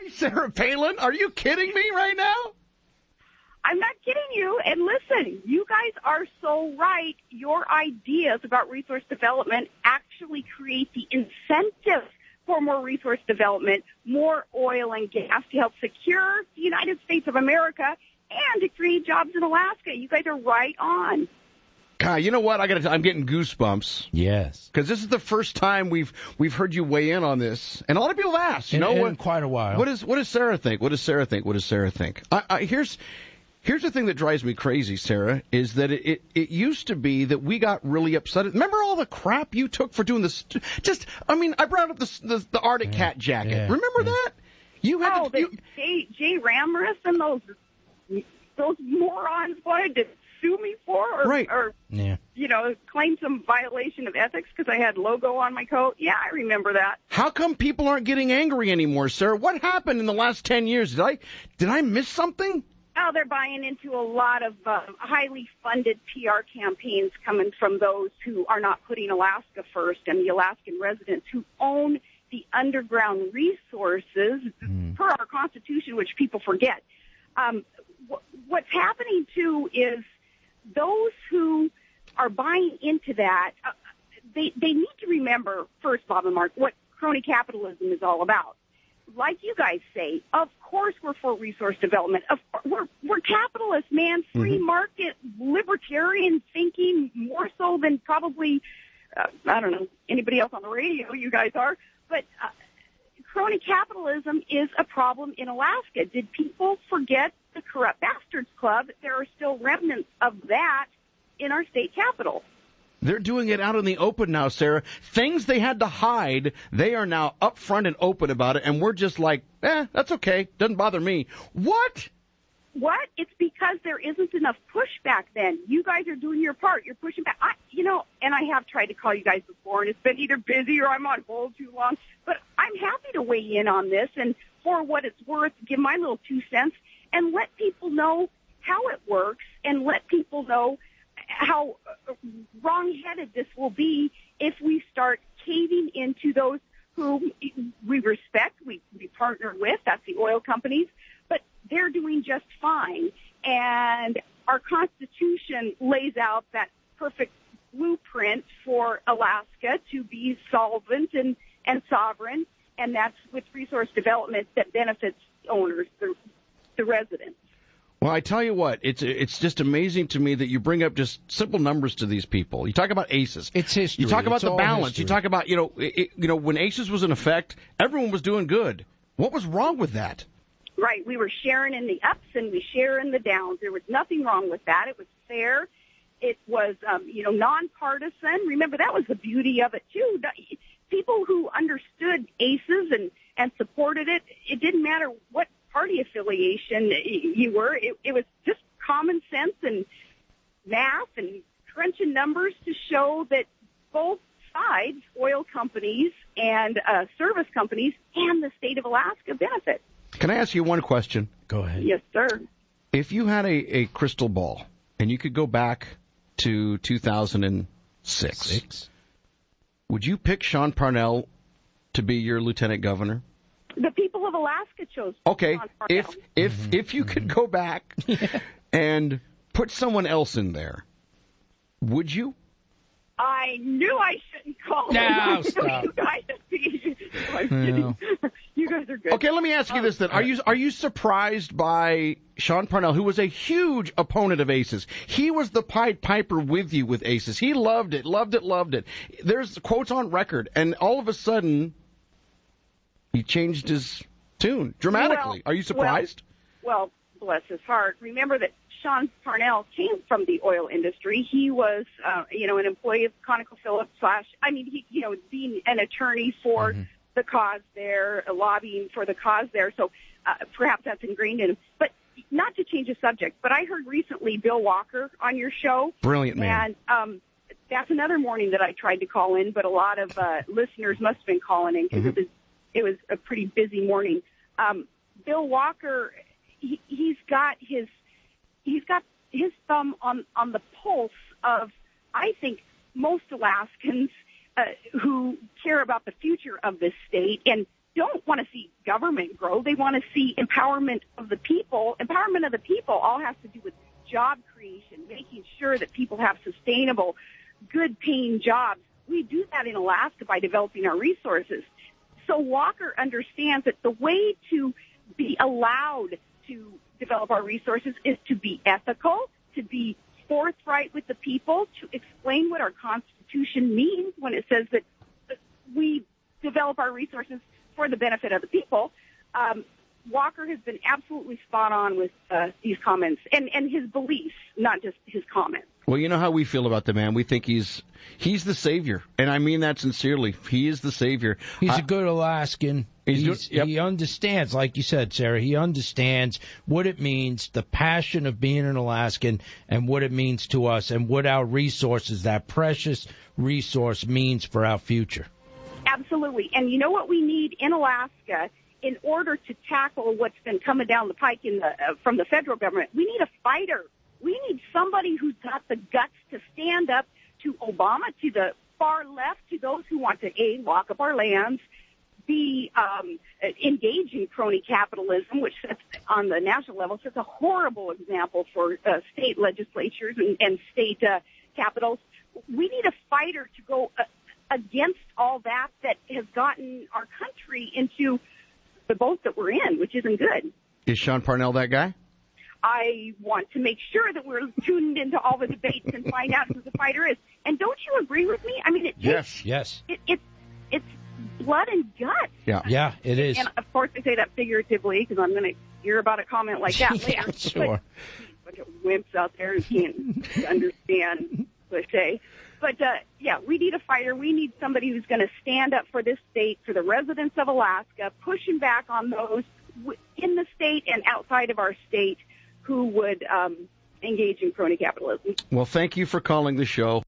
Sarah Palin? Are you kidding me right now? I'm not kidding you. And listen, you guys are so right. Your ideas about resource development actually create the incentives for more resource development, more oil and gas to help secure the United States of America and to create jobs in Alaska. You guys are right on. God, you know what? I'm getting goosebumps. Yes. Because this is the first time we've heard you weigh in on this. And a lot of people have asked, in quite a while. What does Sarah think? What does Sarah think? What does Sarah think? Here's the thing that drives me crazy, Sarah, is that it used to be that we got really upset. Remember all the crap you took for doing this? I brought up the Arctic Cat jacket. Yeah, Remember that? You had Jay Ramrus and those morons wanted to sue me for, or claim some violation of ethics because I had logo on my coat. Yeah, I remember that. How come people aren't getting angry anymore, Sarah? What happened in the last 10 years? Did I miss something? Oh, they're buying into a lot of highly funded PR campaigns coming from those who are not putting Alaska first and the Alaskan residents who own the underground resources per our Constitution, which people forget. What's happening, too, is those who are buying into that, they need to remember, first, Bob and Mark, what crony capitalism is all about. Like you guys say, of course we're for resource development. We're capitalists, man, free market, libertarian thinking, more so than probably, I don't know, anybody else on the radio, you guys are. But crony capitalism is a problem in Alaska. Did people forget the Corrupt Bastards Club? There are still remnants of that in our state capital. They're doing it out in the open now, Sarah. Things they had to hide, they are now upfront and open about it, and we're just like, that's okay. Doesn't bother me. What? It's because there isn't enough pushback then. You guys are doing your part. You're pushing back. And I have tried to call you guys before, and it's been either busy or I'm on hold too long. But I'm happy to weigh in on this, and for what it's worth, give my little 2 cents and let people know how it works and let people know how wrong-headed this will be if we start caving into those who we respect, we partner with, that's the oil companies, but they're doing just fine. And our Constitution lays out that perfect blueprint for Alaska to be solvent and sovereign, and that's with resource development that benefits owners, the residents. Well, I tell you what, it's just amazing to me that you bring up just simple numbers to these people. You talk about ACEs. It's history. You talk about the balance. History. You talk about, when ACEs was in effect, everyone was doing good. What was wrong with that? Right. We were sharing in the ups and we share in the downs. There was nothing wrong with that. It was fair. It was, nonpartisan. Remember, that was the beauty of it, too. People who understood ACEs and supported it, it didn't matter what party affiliation you were. It was just common sense and math and crunching numbers to show that both sides, oil companies and service companies and the state of Alaska benefit. Can I ask you one question? Go ahead. Yes, sir. If you had a crystal ball and you could go back to 2006, would you pick Sean Parnell to be your lieutenant governor? The people of Alaska chose. Okay, if you could go back and put someone else in there, would you? I knew I shouldn't call. No, stop. You guys, I'm kidding. You guys are good. Okay, let me ask you this then: Are you surprised by Sean Parnell, who was a huge opponent of ACEs? He was the Pied Piper with you with ACEs. He loved it. There's quotes on record, and all of a sudden, he changed his tune dramatically. Are you surprised? Well, bless his heart. Remember that Sean Parnell came from the oil industry. He was, an employee of ConocoPhillips being an attorney for the cause there, lobbying for the cause there. So perhaps that's ingrained in him. But not to change the subject, but I heard recently Bill Walker on your show. Brilliant man. And that's another morning that I tried to call in, but a lot of listeners must have been calling in because it was a pretty busy morning. Bill Walker, he's got his thumb on the pulse of, I think, most Alaskans who care about the future of this state. And don't want to see government grow. They want to see empowerment of the people. Empowerment of the people all has to do with job creation, making sure that people have sustainable, good-paying jobs. We do that in Alaska by developing our resources. So Walker understands that the way to be allowed to develop our resources is to be ethical, to be forthright with the people, to explain what our Constitution means when it says that we develop our resources for the benefit of the people. Walker has been absolutely spot on with these comments and his beliefs, not just his comments. Well, you know how we feel about the man. We think he's the savior, and I mean that sincerely. He is the savior. He's a good Alaskan. He understands, like you said, Sarah, he understands what it means, the passion of being an Alaskan, and what it means to us, and what our resources, that precious resource, means for our future. Absolutely. And you know what we need in Alaska in order to tackle what's been coming down the pike from the federal government? We need a fighter. We need somebody who's got the guts to stand up to Obama, to the far left, to those who want to, A, lock up our lands, B, engage in crony capitalism, which sets, on the national level, sets a horrible example for state legislatures and state capitals. We need a fighter to go against all that has gotten our country into the boat that we're in, which isn't good. Is Sean Parnell that guy? I want to make sure that we're tuned into all the debates and find out who the fighter is. And don't you agree with me? I mean, yes. It's blood and guts. Yeah, it is. And of course, I say that figuratively because I'm going to hear about a comment like that later. Yeah, sure. But bunch of wimps out there who can't understand what I say. But, we need a fighter. We need somebody who's going to stand up for this state, for the residents of Alaska, pushing back on those in the state and outside of our state who would engage in crony capitalism. Well, thank you for calling the show.